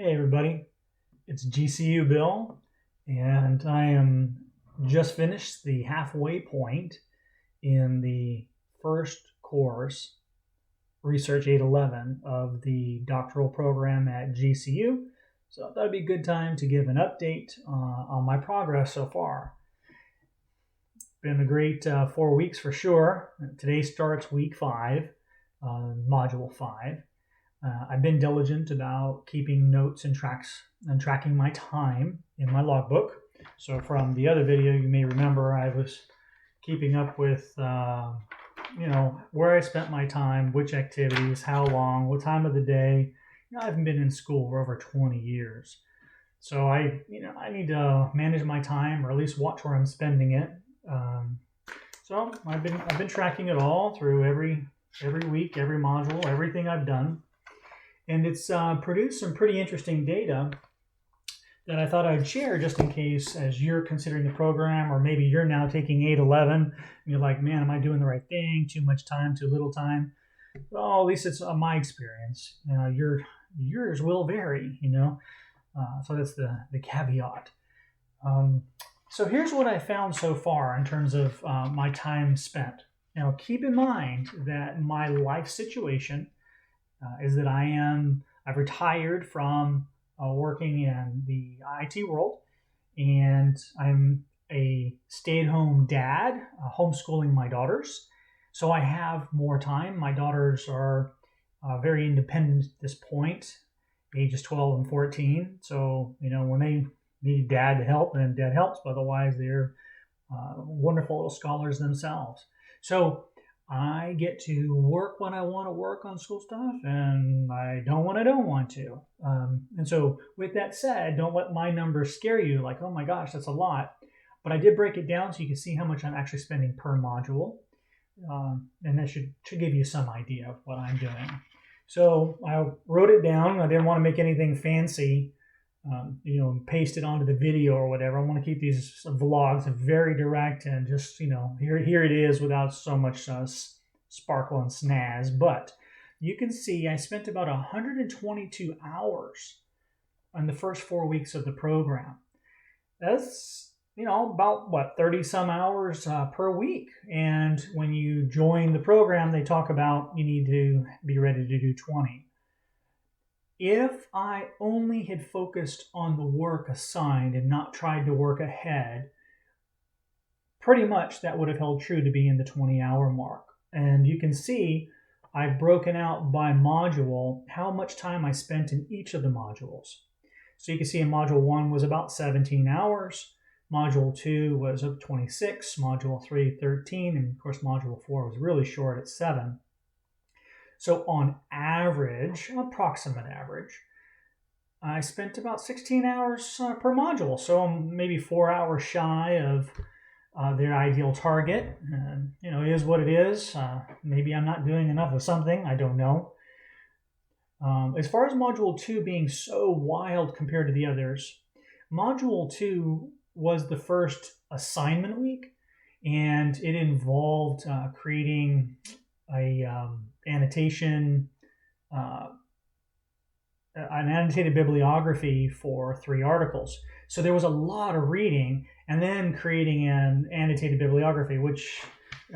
Hey everybody, it's GCU Bill, and I am just finished the halfway point in the first course, Research 811, of the doctoral program at GCU. So I thought it'd be a good time to give an update on my progress so far. Been a great 4 weeks for sure. Today starts week 5, module 5. I've been diligent about keeping notes and tracking my time in my logbook. So from the other video, you may remember I was keeping up with, where I spent my time, which activities, how long, what time of the day. I haven't been in school for over 20 years. So I need to manage my time, or at least watch where I'm spending it. So I've been tracking it all through every week, every module, everything I've done. And it's produced some pretty interesting data that I thought I'd share just in case, as you're considering the program, or maybe you're now taking 811 and you're like, man, am I doing the right thing? Too much time, too little time? Well, at least it's my experience. Yours will vary, so that's the caveat. So here's what I found so far in terms of my time spent. Now, keep in mind that my life situation is that I've retired from working in the IT world, and I'm a stay-at-home dad, homeschooling my daughters. So I have more time. My daughters are very independent at this point, ages 12 and 14. So, when they need dad to help, then dad helps. But otherwise, they're wonderful little scholars themselves. So I get to work when I want to work on school stuff, and I don't when I don't want to. And so with that said, don't let my numbers scare you like, oh my gosh, that's a lot. But I did break it down so you can see how much I'm actually spending per module. And that should give you some idea of what I'm doing. So I wrote it down. I didn't want to make anything fancy, paste it onto the video or whatever. I want to keep these vlogs very direct and just, here it is without so much sparkle and snazz. But you can see I spent about 122 hours on the first 4 weeks of the program. That's, about 30 some hours per week. And when you join the program, they talk about you need to be ready to do 20. If I only had focused on the work assigned and not tried to work ahead, pretty much that would have held true to be in the 20-hour mark. And you can see I've broken out by module how much time I spent in each of the modules. So you can see in module 1 was about 17 hours. Module 2 was up 26, module 3, 13, and of course module 4 was really short at 7. So on average, approximate average, I spent about 16 hours per module. So I'm maybe 4 hours shy of their ideal target. It is what it is. Maybe I'm not doing enough of something. I don't know. As far as module 2 being so wild compared to the others, module 2 was the first assignment week, and it involved creating a an annotated bibliography for 3 articles. So there was a lot of reading and then creating an annotated bibliography, which,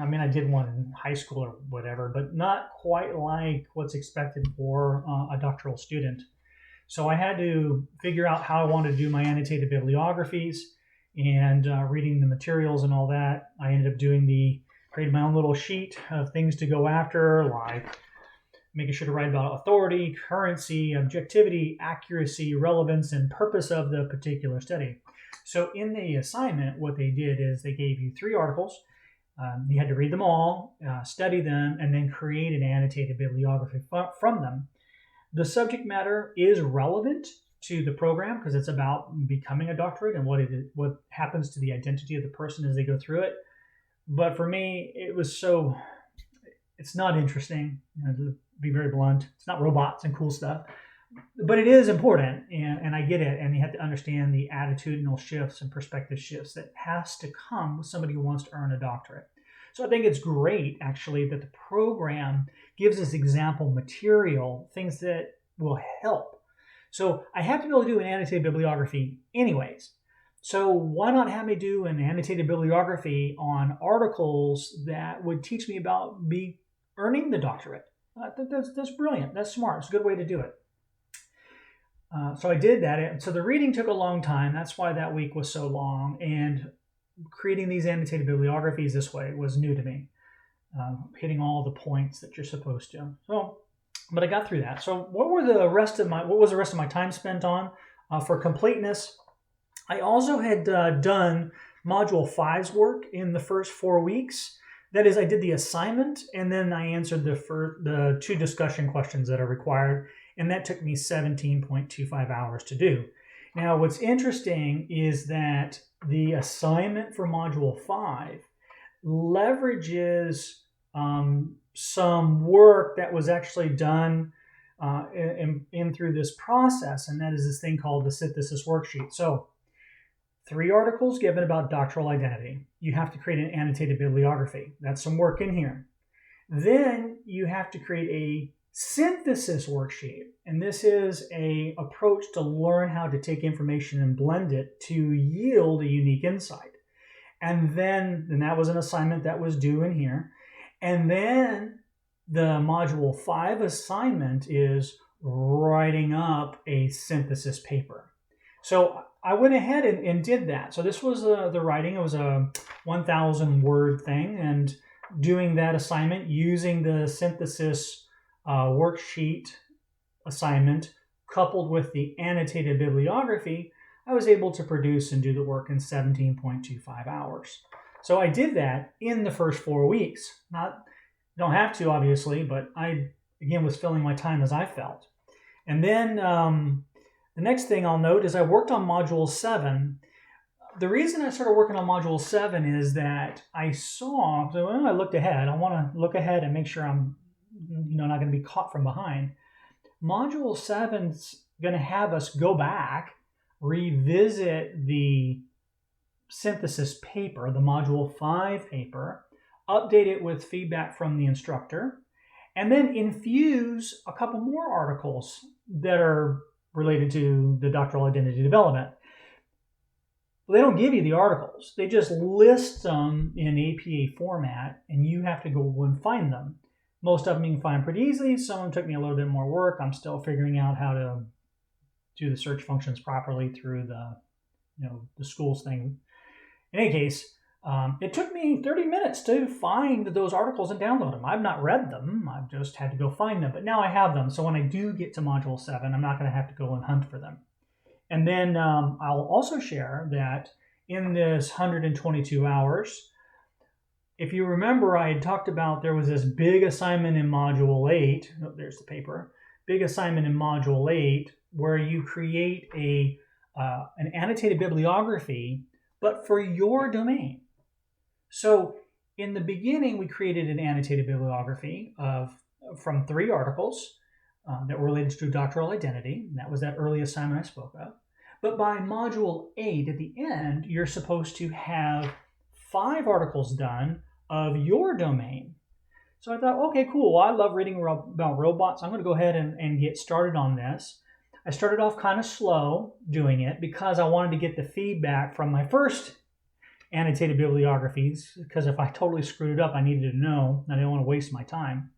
I did one in high school or whatever, but not quite like what's expected for a doctoral student. So I had to figure out how I wanted to do my annotated bibliographies and reading the materials and all that. I ended up created my own little sheet of things to go after, like making sure to write about authority, currency, objectivity, accuracy, relevance, and purpose of the particular study. So in the assignment, what they did is they gave you 3 articles. You had to read them all, study them, and then create an annotated bibliography from them. The subject matter is relevant to the program because it's about becoming a doctorate and what happens to the identity of the person as they go through it. But for me, it's not interesting, to be very blunt. It's not robots and cool stuff, but it is important, and I get it. And you have to understand the attitudinal shifts and perspective shifts that has to come with somebody who wants to earn a doctorate. So I think it's great, actually, that the program gives us example material, things that will help. So I have to be able to do an annotated bibliography anyways. So why not have me do an annotated bibliography on articles that would teach me about me earning the doctorate? That's brilliant. That's smart. It's a good way to do it. So I did that. So the reading took a long time. That's why that week was so long. And creating these annotated bibliographies this way was new to me, hitting all the points that you're supposed to. So, but I got through that. So what was the rest of my time spent on? For completeness, I also had done Module 5's work in the first 4 weeks. That is, I did the assignment, and then I answered the 2 discussion questions that are required, and that took me 17.25 hours to do. Now, what's interesting is that the assignment for Module 5 leverages some work that was actually done in through this process, and that is this thing called the synthesis worksheet. So 3 articles given about doctoral identity. You have to create an annotated bibliography. That's some work in here. Then you have to create a synthesis worksheet. And this is an approach to learn how to take information and blend it to yield a unique insight. And that was an assignment that was due in here. And then the Module 5 assignment is writing up a synthesis paper. So I went ahead and did that. So this was the writing. It was a 1,000 word thing, and doing that assignment using the synthesis worksheet assignment coupled with the annotated bibliography, I was able to produce and do the work in 17.25 hours. So I did that in the first 4 weeks. Don't have to, obviously, but I, again, was filling my time as I felt. And then the next thing I'll note is I worked on Module 7. The reason I started working on Module 7 is that I saw, so when I looked ahead, I want to look ahead and make sure I'm not going to be caught from behind. Module 7's going to have us go back, revisit the synthesis paper, the Module 5 paper, update it with feedback from the instructor, and then infuse a couple more articles that are related to the doctoral identity development. They don't give you the articles. They just list them in APA format, and you have to go and find them. Most of them you can find pretty easily. Some of them took me a little bit more work. I'm still figuring out how to do the search functions properly through the schools thing. In any case, it took me 30 minutes to find those articles and download them. I've not read them. I've just had to go find them. But now I have them. So when I do get to Module 7, I'm not going to have to go and hunt for them. And then I'll also share that in this 122 hours, if you remember, I had talked about there was this big assignment in Module 8. Oh, there's the paper. Big assignment in Module 8 where you create an annotated bibliography, but for your domain. So in the beginning, we created an annotated bibliography from 3 articles that were related to doctoral identity. That was that early assignment I spoke of. But by Module 8, at the end, you're supposed to have 5 articles done of your domain. So I thought, okay, cool. Well, I love reading about robots. I'm going to go ahead and get started on this. I started off kind of slow doing it because I wanted to get the feedback from my first annotated bibliographies, because if I totally screwed it up, I needed to know. I didn't want to waste my time.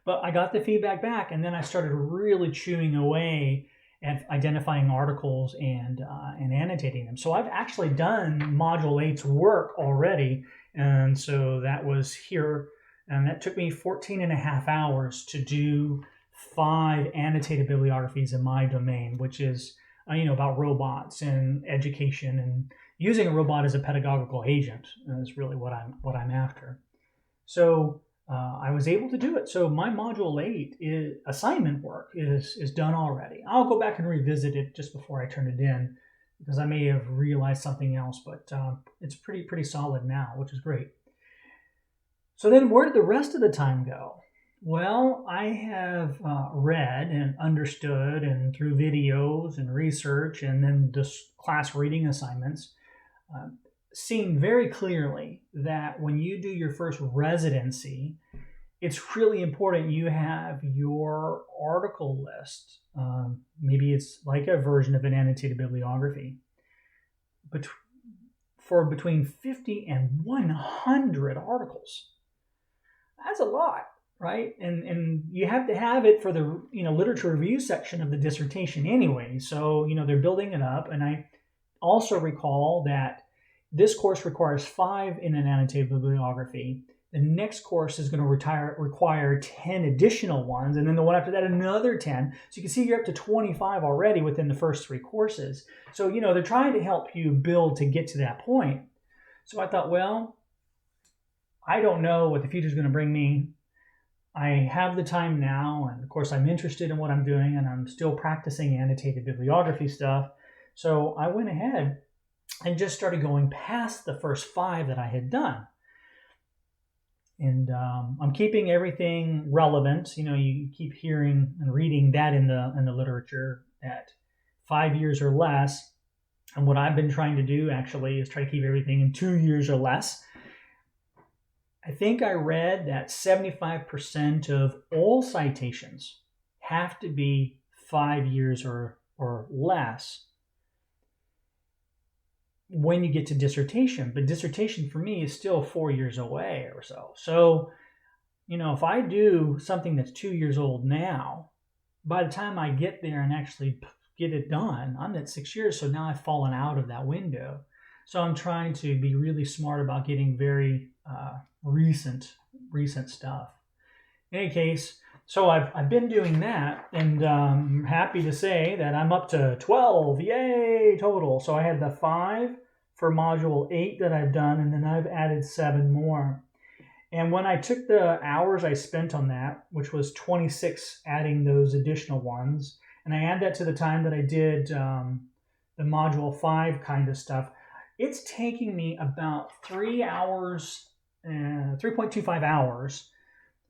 But I got the feedback back, and then I started really chewing away at identifying articles and annotating them. So I've actually done Module 8's work already, and so that was here, and that took me 14 and a half hours to do 5 annotated bibliographies in my domain, which is about robots and education and using a robot as a pedagogical agent is really what I'm after. So I was able to do it. So my Module 8 assignment work is done already. I'll go back and revisit it just before I turn it in because I may have realized something else, but it's pretty solid now, which is great. So then where did the rest of the time go? Well, I have read and understood, and through videos and research and then just class reading assignments, seen very clearly that when you do your first residency, it's really important you have your article list, maybe it's like a version of an annotated bibliography. But for between 50 and 100 articles, that's a lot, right? And you have to have it for the literature review section of the dissertation anyway. So they're building it up, and I also recall that this course requires 5 in an annotated bibliography. The next course is going to require 10 additional ones, and then the one after that, another 10. So you can see you're up to 25 already within the first 3 courses. So, they're trying to help you build to get to that point. So I thought, well, I don't know what the future is going to bring me. I have the time now, and of course I'm interested in what I'm doing, and I'm still practicing annotated bibliography stuff. So I went ahead and just started going past the first 5 that I had done. And I'm keeping everything relevant. You keep hearing and reading that in the literature at 5 years or less. And what I've been trying to do actually is try to keep everything in 2 years or less. I think I read that 75% of all citations have to be 5 years or less when you get to dissertation. But dissertation for me is still 4 years away or so. So, if I do something that's 2 years old now, by the time I get there and actually get it done, I'm at 6 years. So now I've fallen out of that window. So I'm trying to be really smart about getting very recent stuff. In any case, so I've been doing that, and I'm happy to say that I'm up to 12, yay, total. So I had the 5 for module 8 that I've done, and then I've added 7 more. And when I took the hours I spent on that, which was 26 adding those additional ones, and I add that to the time that I did the module 5 kind of stuff, it's taking me about 3 hours, 3.25 hours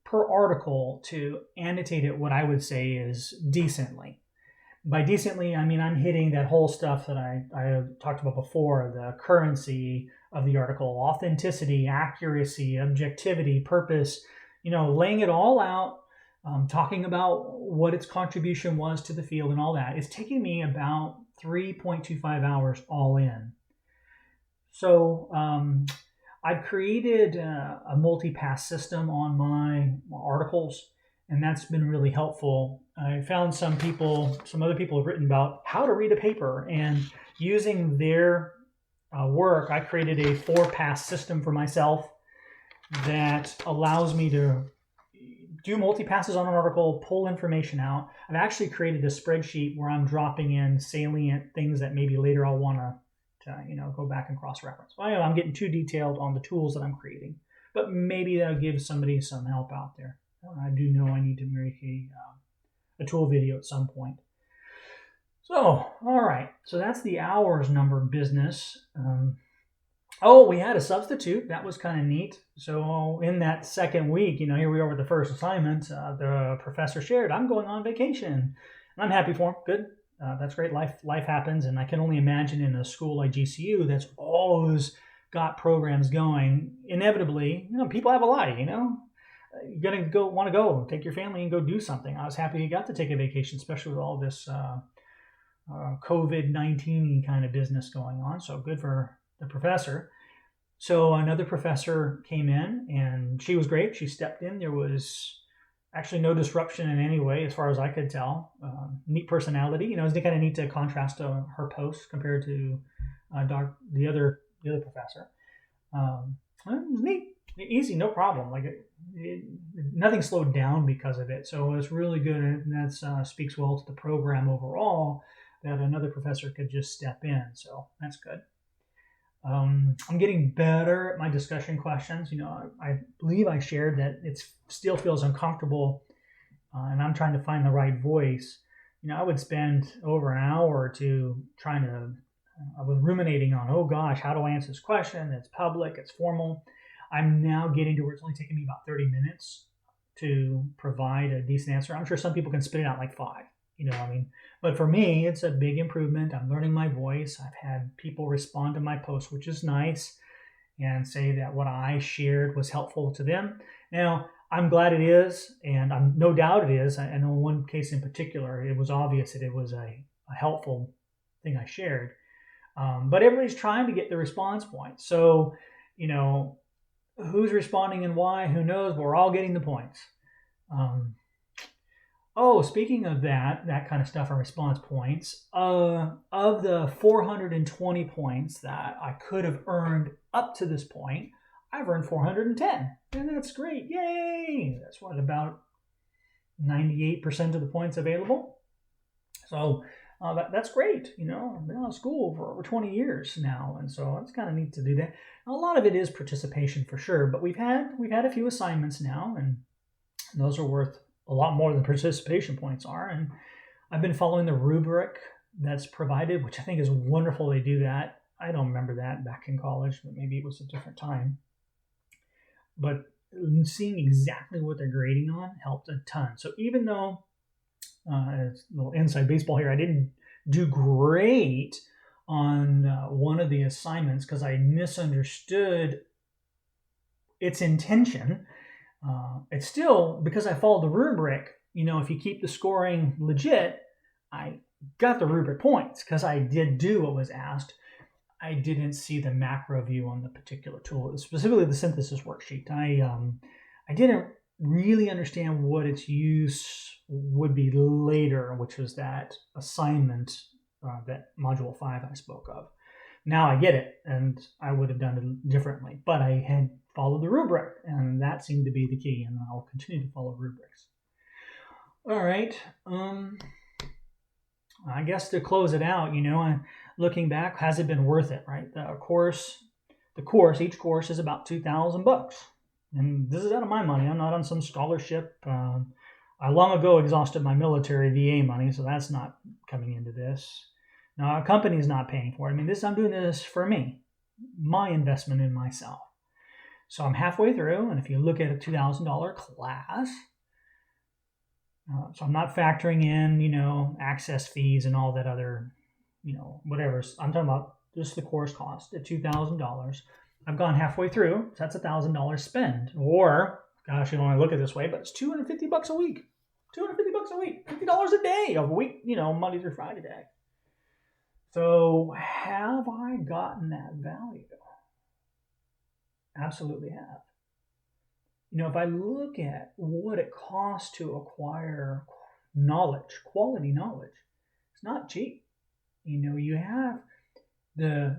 per article to annotate it what I would say is decently. By decently, I mean I'm hitting that whole stuff that I talked about before, the currency of the article, authenticity, accuracy, objectivity, purpose, laying it all out, talking about what its contribution was to the field and all that. It's taking me about 3.25 hours all in. So I've created a multi-pass system on my articles, and that's been really helpful. I found some other people have written about how to read a paper, and using their work, I created a 4-pass system for myself that allows me to do multi-passes on an article, pull information out. I've actually created a spreadsheet where I'm dropping in salient things that maybe later I'll want to go back and cross-reference. Well, I'm getting too detailed on the tools that I'm creating, but maybe that'll give somebody some help out there. I do know I need to make a tool video at some point. So, all right. So that's the hours number business. We had a substitute. That was kind of neat. So in that second week, here we are with the first assignment. The professor shared, I'm going on vacation. And I'm happy for him. Good. That's great. Life happens, and I can only imagine in a school like GCU that's always got programs going. Inevitably, people have a life. You're gonna want to go take your family and go do something. I was happy he got to take a vacation, especially with all this COVID-19 kind of business going on. So good for the professor. So another professor came in, and she was great. She stepped in. There was actually no disruption in any way, as far as I could tell. Neat personality. It's kind of neat to contrast to her post compared to the other professor. It was neat, easy, no problem. Nothing slowed down because of it. So it's really good, and that speaks well to the program overall that another professor could just step in. So that's good. I'm getting better at my discussion questions. I believe I shared that it still feels uncomfortable, and I'm trying to find the right voice. I would spend over an hour or two I was ruminating on, oh gosh, how do I answer this question? It's public, it's formal. I'm now getting to where it's only taking me about 30 minutes to provide a decent answer. I'm sure some people can spit it out like 5. But for me, it's a big improvement. I'm learning my voice. I've had people respond to my post, which is nice, and say that what I shared was helpful to them. Now, I'm glad it is, and I'm no doubt it is. I know one case in particular, it was obvious that it was a helpful thing I shared. But everybody's trying to get the response points. So, who's responding and why, who knows, but we're all getting the points. Speaking of that kind of stuff and response points, of the 420 points that I could have earned up to this point, I've earned 410, and that's great. Yay! That's what, about 98% of the points available. So that's great. I've been out of school for over 20 years now, and so it's kind of neat to do that. A lot of it is participation for sure, but we've had a few assignments now, and those are worth a lot more than participation points are. And I've been following the rubric that's provided, which I think is wonderful. They do that. I don't remember that back in college, but maybe it was a different time. But seeing exactly what they're grading on helped a ton. So even though, it's a little inside baseball here, I didn't do great on one of the assignments because I misunderstood its intention. It's still, because I followed the rubric, if you keep the scoring legit, I got the rubric points because I did do what was asked. I didn't see the macro view on the particular tool, specifically the synthesis worksheet. I didn't really understand what its use would be later, which was that assignment, that module 5 I spoke of. Now I get it, and I would have done it differently, but I had followed the rubric, and that seemed to be the key, and I'll continue to follow rubrics. All right. I guess to close it out, looking back, has it been worth it, right? Each course is about $2,000. And this is out of my money. I'm not on some scholarship. I long ago exhausted my military VA money, so that's not coming into this. Now, a company is not paying for it. I'm doing this for me, my investment in myself. So I'm halfway through, and if you look at a $2,000 class, so I'm not factoring in, access fees and all that other, whatever. I'm talking about just the course cost at $2,000. I've gone halfway through, so that's $1,000 spend. Or, gosh, you don't want to look at it this way, but it's $250 a week. $250 a week, $50 a day of a week, Monday through Friday day. So have I gotten that value? Absolutely have. If I look at what it costs to acquire knowledge, quality knowledge, it's not cheap. You have the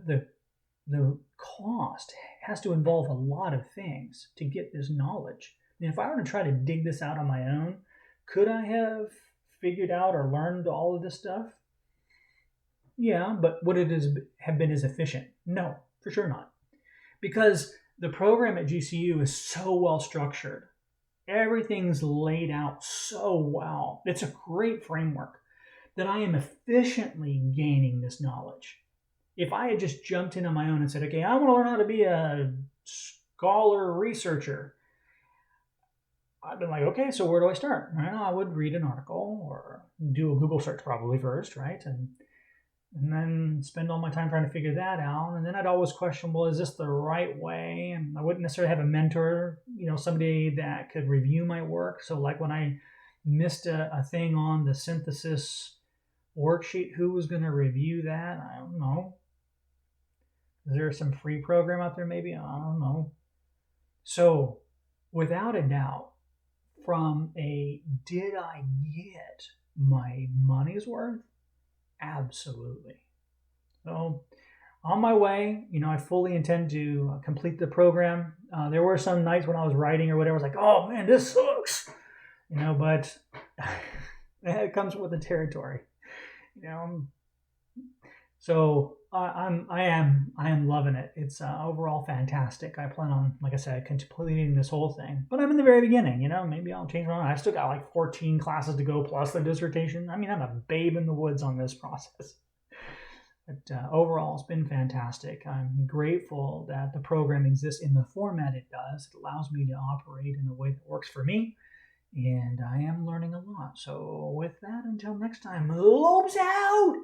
cost has to involve a lot of things to get this knowledge. And if I were to try to dig this out on my own, could I have figured out or learned all of this stuff? Yeah, but would it have been as efficient? No, for sure not. Because the program at GCU is so well structured. Everything's laid out so well. It's a great framework that I am efficiently gaining this knowledge. If I had just jumped in on my own and said, okay, I want to learn how to be a scholar researcher, I'd been like, okay, so where do I start? Well, I would read an article or do a Google search probably first, right? And then spend all my time trying to figure that out. And then I'd always question, well, is this the right way? And I wouldn't necessarily have a mentor, somebody that could review my work. So like when I missed a thing on the synthesis worksheet, who was going to review that? I don't know. Is there some free program out there maybe? I don't know. So without a doubt, from a did I get my money's worth? Absolutely. So on my way, I fully intend to complete the program. There were some nights when I was writing or whatever, I was like, oh man, this sucks. But it comes with the territory. So I am loving it. It's overall fantastic. I plan on, like I said, completing this whole thing. But I'm in the very beginning. Maybe I'll change my mind. I still got like 14 classes to go plus the dissertation. I'm a babe in the woods on this process. But overall, it's been fantastic. I'm grateful that the program exists in the format it does. It allows me to operate in a way that works for me. And I am learning a lot. So with that, until next time, lobes out!